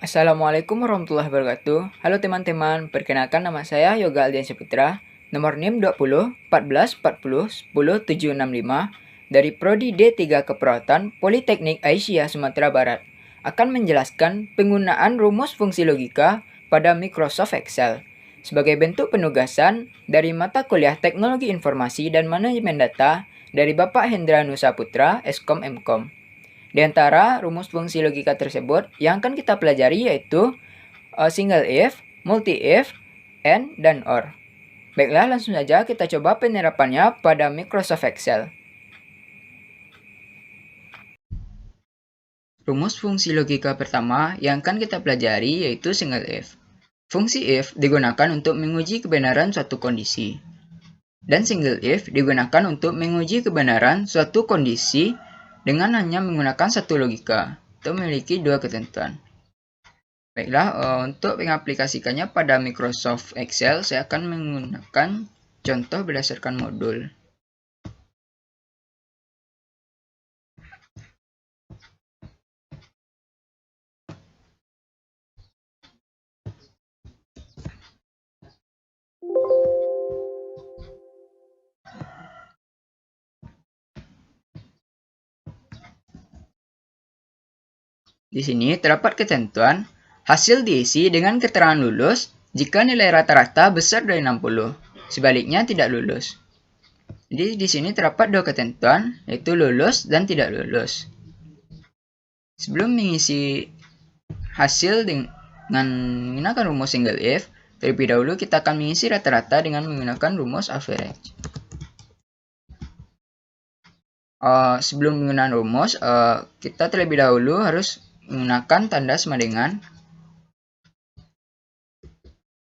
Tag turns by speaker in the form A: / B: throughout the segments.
A: Assalamualaikum warahmatullahi wabarakatuh. Halo teman-teman, perkenalkan nama saya Yoga Aldiansyah Putra, nomor NIM 20 14 40 10 765 dari Prodi D3 Keperawatan Politeknik Aisyah Sumatera Barat. Akan menjelaskan penggunaan rumus fungsi logika pada Microsoft Excel sebagai bentuk penugasan dari mata kuliah Teknologi Informasi dan Manajemen Data dari Bapak Hendra Nusa Putra, Eskom Mkom. Di antara rumus fungsi logika tersebut yang akan kita pelajari yaitu single if, multi if, and, dan or. Baiklah, langsung saja kita coba penerapannya pada Microsoft Excel. Rumus fungsi logika pertama yang akan kita pelajari yaitu single if. Fungsi if digunakan untuk menguji kebenaran suatu kondisi. Dan single if digunakan untuk menguji kebenaran suatu kondisi dengan hanya menggunakan satu logika atau memiliki dua ketentuan. Baiklah, untuk mengaplikasikannya pada Microsoft Excel, saya akan menggunakan contoh berdasarkan modul. Di sini terdapat ketentuan, hasil diisi dengan keterangan lulus jika nilai rata-rata besar dari 60. Sebaliknya tidak lulus. Jadi di sini terdapat dua ketentuan, yaitu lulus dan tidak lulus. Sebelum mengisi hasil dengan menggunakan rumus single if, terlebih dahulu kita akan mengisi rata-rata dengan menggunakan rumus average. Sebelum menggunakan rumus, kita terlebih dahulu harus menggunakan tanda sama dengan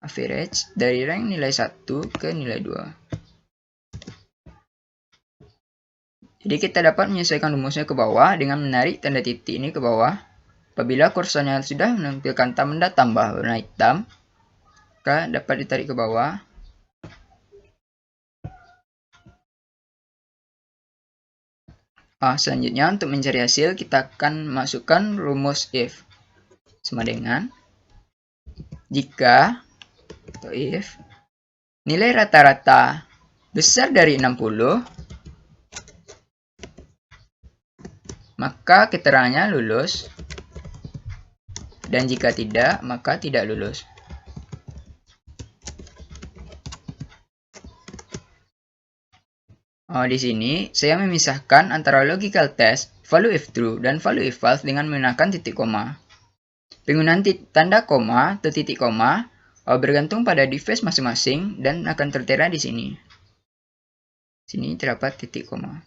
A: average dari rank nilai 1 ke nilai 2. Jadi kita dapat menyesuaikan rumusnya ke bawah dengan menarik tanda titik ini ke bawah. Apabila kursornya sudah menampilkan tanda tambah warna hitam, maka dapat ditarik ke bawah. Selanjutnya untuk mencari hasil kita akan masukkan rumus if sama dengan jika atau if nilai rata-rata besar dari 60 maka keterangannya lulus, dan jika tidak maka tidak lulus. Di sini saya memisahkan antara logical test, value if true, dan value if false dengan menggunakan titik koma. Penggunaan tanda koma atau titik koma bergantung pada device masing-masing dan akan tertera di sini. Sini terdapat titik koma.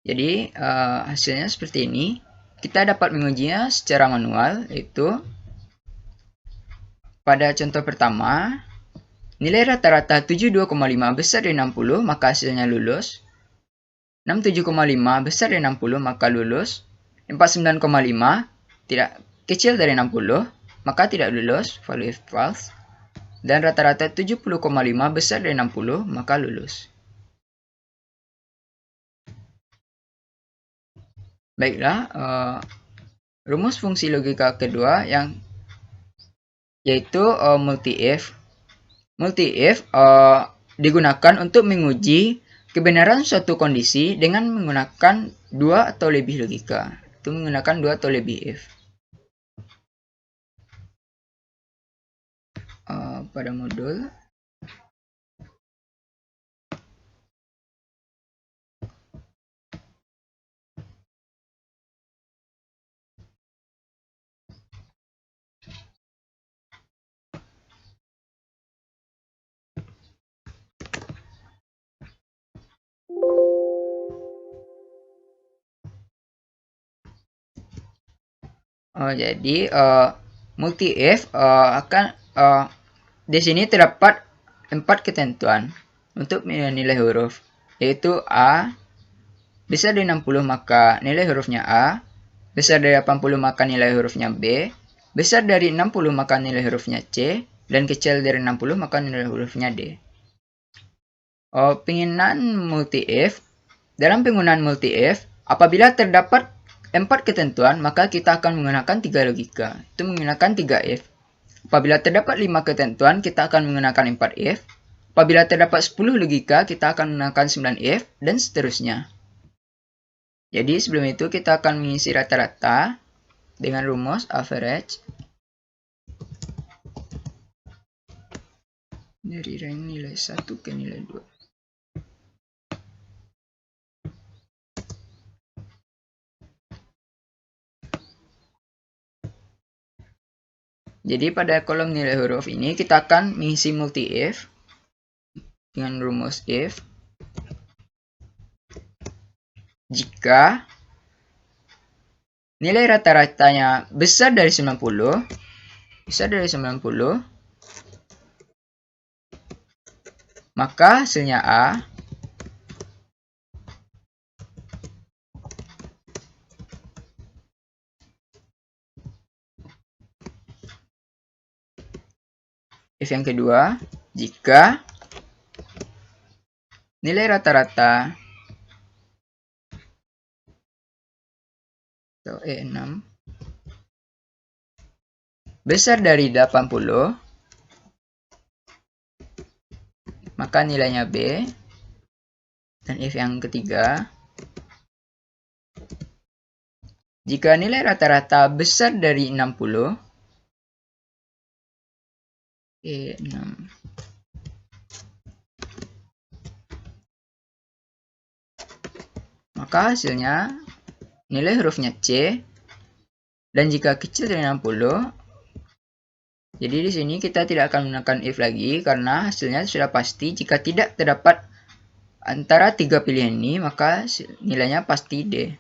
A: Jadi hasilnya seperti ini. Kita dapat mengujinya secara manual, yaitu pada contoh pertama, nilai rata-rata 72,5 besar dari 60 maka hasilnya lulus. 67,5 besar dari 60 maka lulus. 49,5 tidak kecil dari 60 maka tidak lulus, value if false. Dan rata-rata 70,5 besar dari 60 maka lulus. Baiklah, rumus fungsi logika kedua yaitu multi if. Multi if digunakan untuk menguji kebenaran suatu kondisi dengan menggunakan dua atau lebih logika. Itu menggunakan dua atau lebih if. Pada modul jadi multi if akan di sini terdapat 4 ketentuan untuk nilai huruf, yaitu A besar dari 60 maka nilai hurufnya A, besar dari 80 maka nilai hurufnya B, besar dari 60 maka nilai hurufnya C, dan kecil dari 60, maka nilai hurufnya D. Penggunaan multi-if. Dalam penggunaan multi-if, apabila terdapat 4 ketentuan, maka kita akan menggunakan 3 logika. Itu menggunakan 3 if. Apabila terdapat 5 ketentuan, kita akan menggunakan 4 if. Apabila terdapat 10 logika, kita akan menggunakan 9 if, dan seterusnya. Jadi sebelum itu kita akan mengisi rata-rata dengan rumus average dari rank nilai 1 ke nilai 2. Jadi pada kolom nilai huruf ini kita akan mengisi multi-if dengan rumus if jika nilai rata-ratanya besar dari 90, maka hasilnya A. If yang kedua, jika nilai rata-rata atau E6 besar dari 80, maka nilainya B. Dan if yang ketiga, jika nilai rata-rata besar dari 60, E6, maka hasilnya nilai hurufnya C. Dan jika kecil dari 60, jadi di sini kita tidak akan menggunakan if lagi karena hasilnya sudah pasti. Jika tidak terdapat antara 3 pilihan ini, maka nilainya pasti D.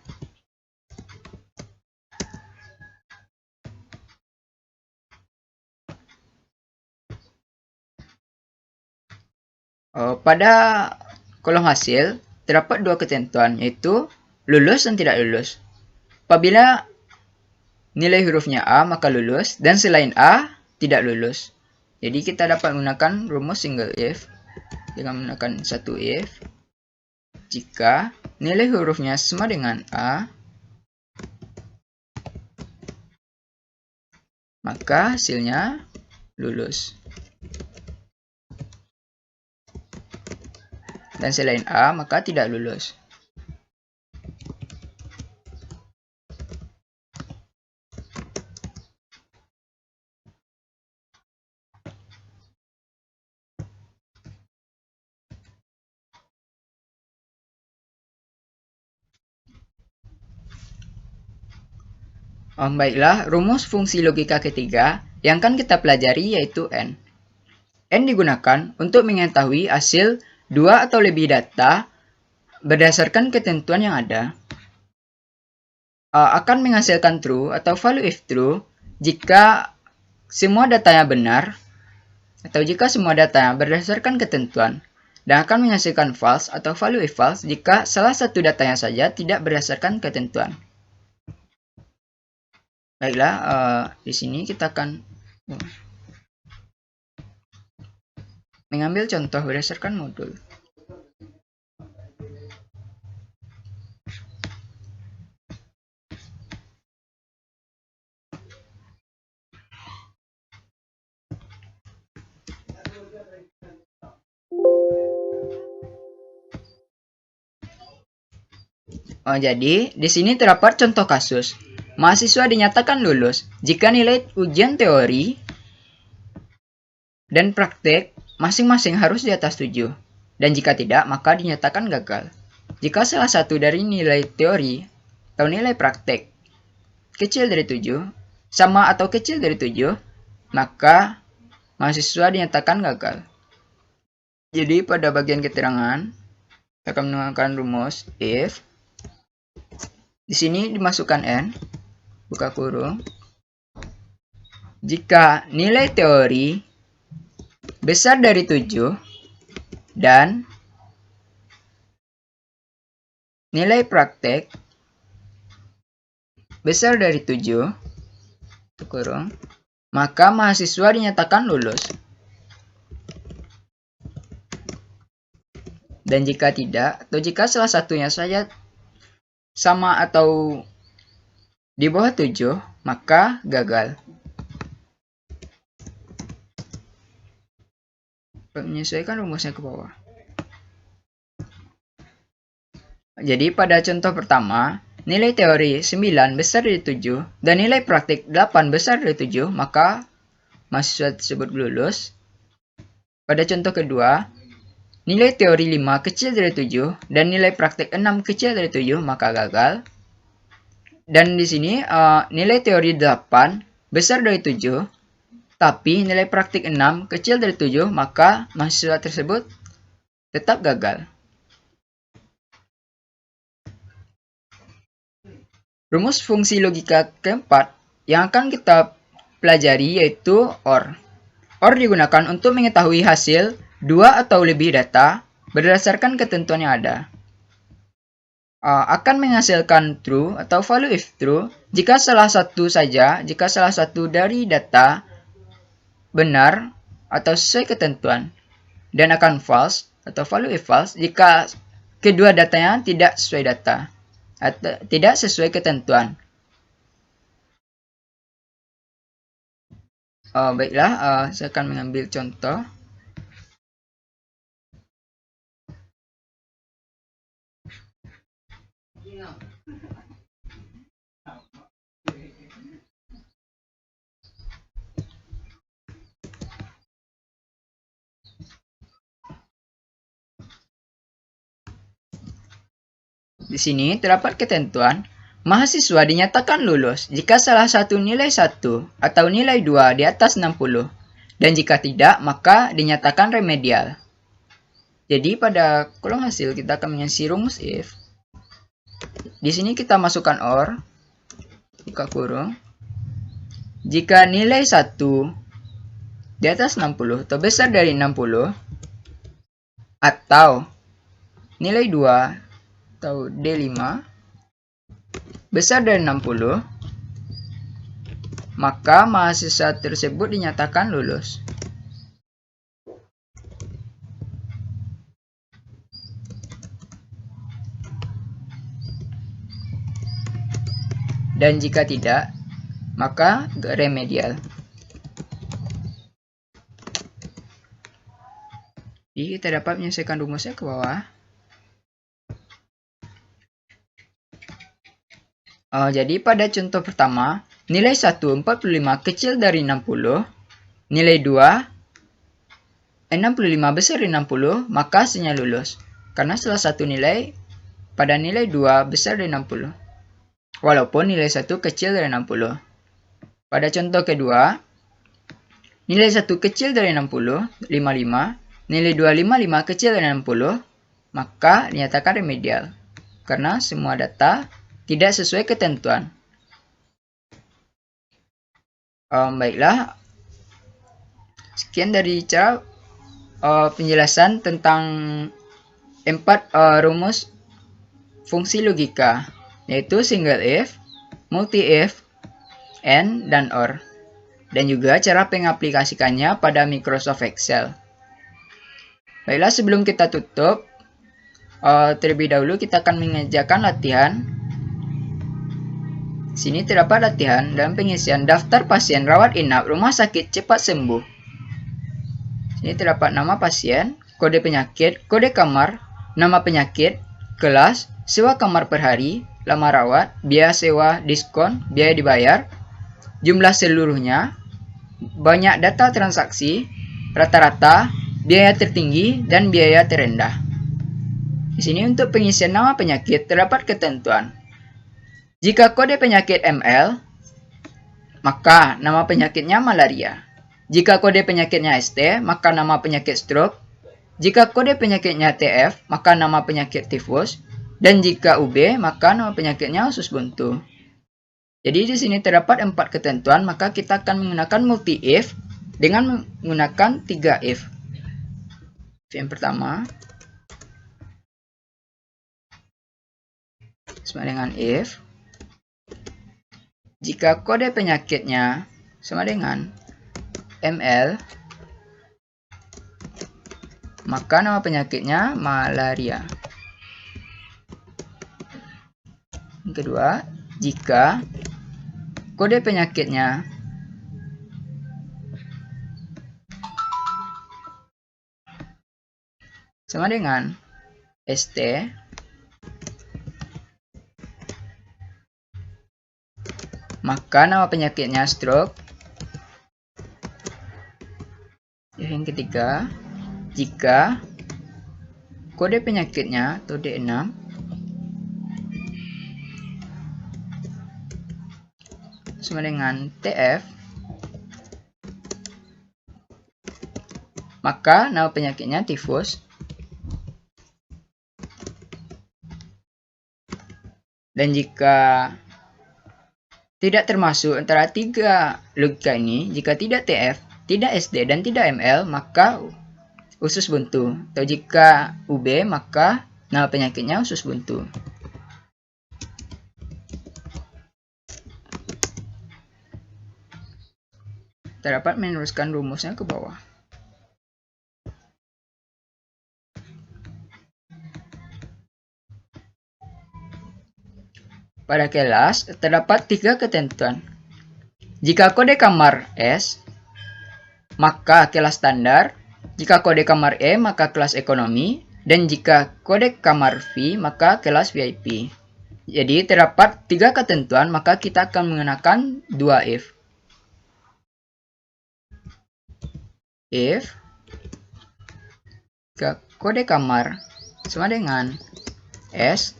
A: Pada kolom hasil terdapat 2 ketentuan, yaitu lulus dan tidak lulus. Apabila nilai hurufnya A, maka lulus, dan selain A, tidak lulus. Jadi kita dapat menggunakan rumus single if dengan menggunakan satu if jika nilai hurufnya sama dengan A, maka hasilnya lulus. Dan selain A, maka tidak lulus. Baiklah, rumus fungsi logika ketiga yang akan kita pelajari yaitu N. N digunakan untuk mengetahui hasil 2 atau lebih data berdasarkan ketentuan yang ada. Akan menghasilkan true atau value if true jika semua datanya benar atau jika semua datanya berdasarkan ketentuan, dan akan menghasilkan false atau value if false jika salah satu datanya saja tidak berdasarkan ketentuan. Baiklah, di sini kita akan mengambil contoh berdasarkan modul. Jadi, di sini terdapat contoh kasus. Mahasiswa dinyatakan lulus jika nilai ujian teori dan praktek masing-masing harus di atas 7. Dan jika tidak, maka dinyatakan gagal. Jika salah satu dari nilai teori atau nilai praktek kecil dari 7, sama atau kecil dari 7, maka mahasiswa dinyatakan gagal. Jadi pada bagian keterangan, kita akan menggunakan rumus if. Di sini dimasukkan N, buka kurung. Jika nilai teori besar dari 7 dan nilai praktek besar dari 7, kurung, maka mahasiswa dinyatakan lulus. Dan jika tidak, atau jika salah satunya saja sama atau di bawah 7, maka gagal. Menyesuaikan rumusnya ke bawah. Jadi pada contoh pertama, nilai teori 9 besar dari 7 dan nilai praktik 8 besar dari 7, maka mahasiswa tersebut lulus. Pada contoh kedua, nilai teori 5 kecil dari 7 dan nilai praktik 6 kecil dari 7, maka gagal. Dan di sini nilai teori 8 besar dari 7, tapi nilai praktik 6 kecil dari 7, maka mahasiswa tersebut tetap gagal. Rumus fungsi logika keempat yang akan kita pelajari yaitu OR. OR digunakan untuk mengetahui hasil 2 atau lebih data berdasarkan ketentuan yang ada. Akan menghasilkan true atau value if true jika salah satu dari data benar atau sesuai ketentuan, dan akan false atau value if false jika kedua datanya tidak sesuai data atau tidak sesuai ketentuan. Baiklah, saya akan mengambil contoh. Di sini terdapat ketentuan, mahasiswa dinyatakan lulus jika salah satu nilai 1 atau nilai 2 di atas 60, dan jika tidak, maka dinyatakan remedial. Jadi pada kolom hasil kita akan mengisi rumus if. Di sini kita masukkan OR, buka kurung. Jika nilai 1 di atas 60 atau besar dari 60, atau nilai 2 atau D5 besar dari 60, maka mahasiswa tersebut dinyatakan lulus. Dan jika tidak, maka remedial. Jadi kita dapat menyelesaikan rumusnya ke bawah. Jadi pada contoh pertama, nilai 1 45 kecil dari 60, nilai 2 65 besar dari 60, maka hasilnya lulus. Karena salah satu nilai pada nilai 2 besar dari 60, walaupun nilai 1 kecil dari 60. Pada contoh kedua, nilai 1 kecil dari 60, 55, nilai 2 55 kecil dari 60, maka dinyatakan remedial. Karena semua data tidak sesuai ketentuan. Baiklah, sekian dari cara penjelasan tentang 4 rumus fungsi logika, yaitu single if, multi if, and, dan OR. Dan juga cara pengaplikasikannya pada Microsoft Excel. Baiklah, sebelum kita tutup, terlebih dahulu kita akan mengerjakan latihan. Sini terdapat latihan dalam pengisian daftar pasien rawat inap rumah sakit cepat sembuh. Sini terdapat nama pasien, kode penyakit, kode kamar, nama penyakit, kelas, sewa kamar per hari, lama rawat, biaya sewa, diskon, biaya dibayar, jumlah seluruhnya, banyak data transaksi, rata-rata, biaya tertinggi, dan biaya terendah. Di sini untuk pengisian nama penyakit terdapat ketentuan. Jika kode penyakit ML, maka nama penyakitnya malaria. Jika kode penyakitnya ST, maka nama penyakit stroke. Jika kode penyakitnya TF, maka nama penyakit tifus. Dan jika UB, maka nama penyakitnya usus buntu. Jadi di sini terdapat 4 ketentuan, maka kita akan menggunakan multi if dengan menggunakan 3 if. Yang pertama, sama dengan if. Jika kode penyakitnya sama dengan ml, maka nama penyakitnya malaria. Yang kedua, jika kode penyakitnya sama dengan ST, maka nama penyakitnya stroke. Yang ketiga, jika kode penyakitnya atau D6 sama dengan TF, maka nama penyakitnya tifus. Dan jika tidak termasuk antara tiga logika ini, jika tidak TF, tidak SD, dan tidak ML, maka usus buntu. Atau jika UB, maka nama penyakitnya usus buntu. Kita dapat meneruskan rumusnya ke bawah. Pada kelas, terdapat 3 ketentuan. Jika kode kamar S, maka kelas standar. Jika kode kamar E, maka kelas ekonomi. Dan jika kode kamar V, maka kelas VIP. Jadi, terdapat 3 ketentuan, maka kita akan menggunakan 2 if. If kode kamar sama dengan S,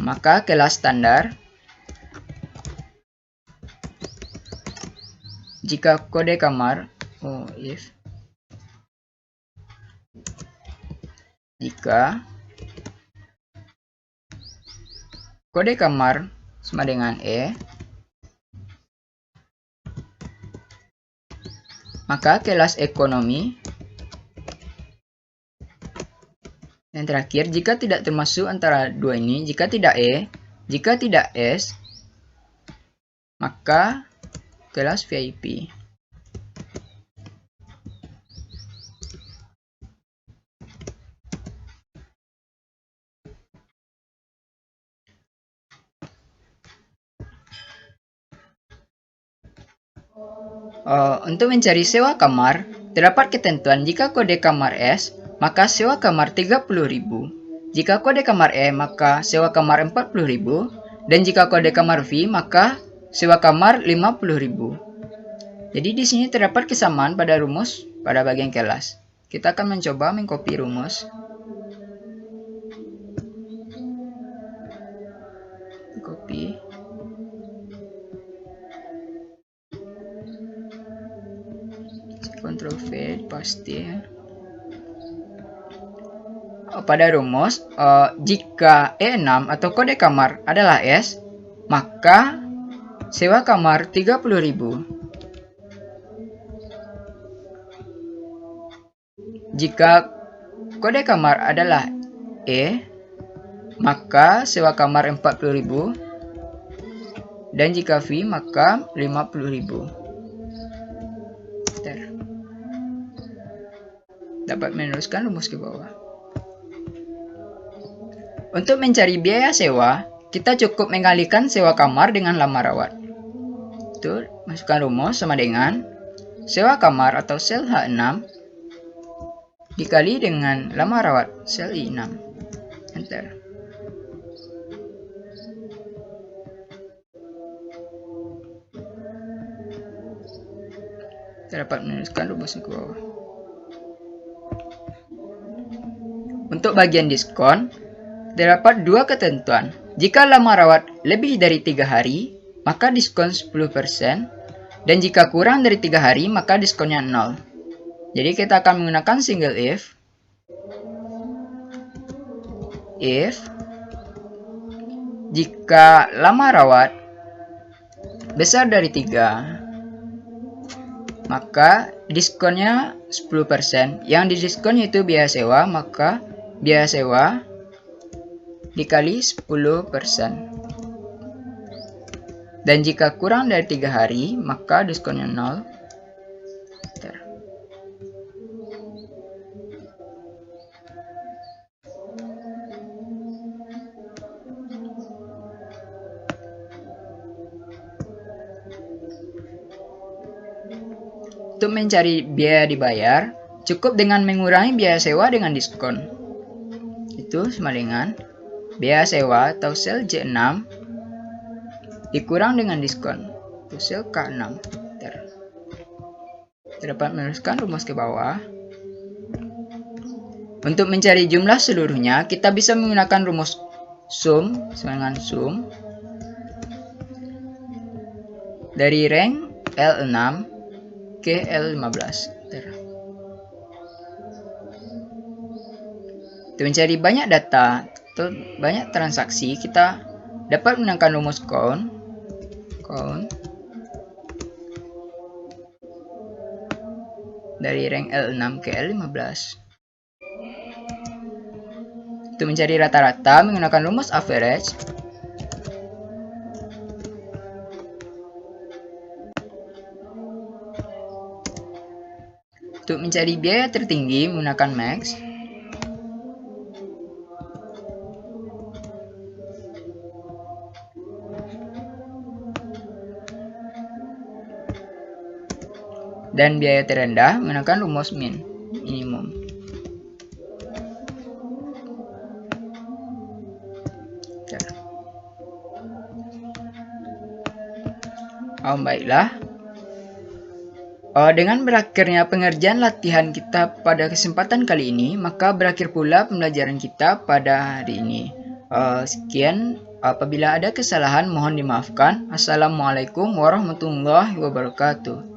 A: maka kelas standar. Jika kode kamar, jika kode kamar sama dengan E, maka kelas ekonomi. Yang terakhir, jika tidak termasuk antara dua ini, jika tidak E, jika tidak S, maka kelas VIP. Untuk mencari sewa kamar, terdapat ketentuan jika kode kamar S, maka sewa kamar 30.000. Jika kode kamar E, maka sewa kamar 40.000. Dan jika kode kamar V, maka sewa kamar 50.000. Jadi di sini terdapat kesamaan pada rumus pada bagian kelas. Kita akan mencoba mengcopy rumus. Copy. Ctrl V, paste. Pada rumus, jika E6 atau kode kamar adalah S, maka sewa kamar 30.000. Jika kode kamar adalah E, maka sewa kamar 40.000. Dan jika V, maka 50.000. Dapat meneruskan rumus ke bawah. Untuk mencari biaya sewa, kita cukup mengalihkan sewa kamar dengan lama rawat. Itu masukkan rumus sama dengan sewa kamar atau sel H6 dikali dengan lama rawat sel I6. Enter. Kita dapat menuliskan rumusnya ke bawah. Untuk bagian diskon, terdapat 2 ketentuan. Jika lama rawat lebih dari 3 hari, maka diskon 10%. Dan jika kurang dari 3 hari, maka diskonnya 0. Jadi kita akan menggunakan single if. If jika lama rawat besar dari 3, maka diskonnya 10%. Yang didiskon itu biaya sewa, maka biaya sewa dikali 10%. Dan jika kurang dari 3 hari, maka diskonnya 0. Untuk mencari biaya dibayar, cukup dengan mengurangi biaya sewa dengan diskon. Itu sama dengan biaya sewa atau sel J6 dikurang dengan diskon, itu sel K6. Kita dapat menuliskan rumus ke bawah. Untuk mencari jumlah seluruhnya, kita bisa menggunakan rumus sum sama dengan sum dari rank L6 ke L15. Untuk mencari banyak data atau banyak transaksi, kita dapat menggunakan rumus count dari rank L6 ke L15. Untuk mencari rata-rata menggunakan rumus average. Untuk mencari biaya tertinggi menggunakan max. Dan biaya terendah menggunakan rumus minimum. Baiklah. Dengan berakhirnya pengerjaan latihan kita pada kesempatan kali ini, maka berakhir pula pembelajaran kita pada hari ini. Sekian, apabila ada kesalahan mohon dimaafkan. Assalamualaikum warahmatullahi wabarakatuh.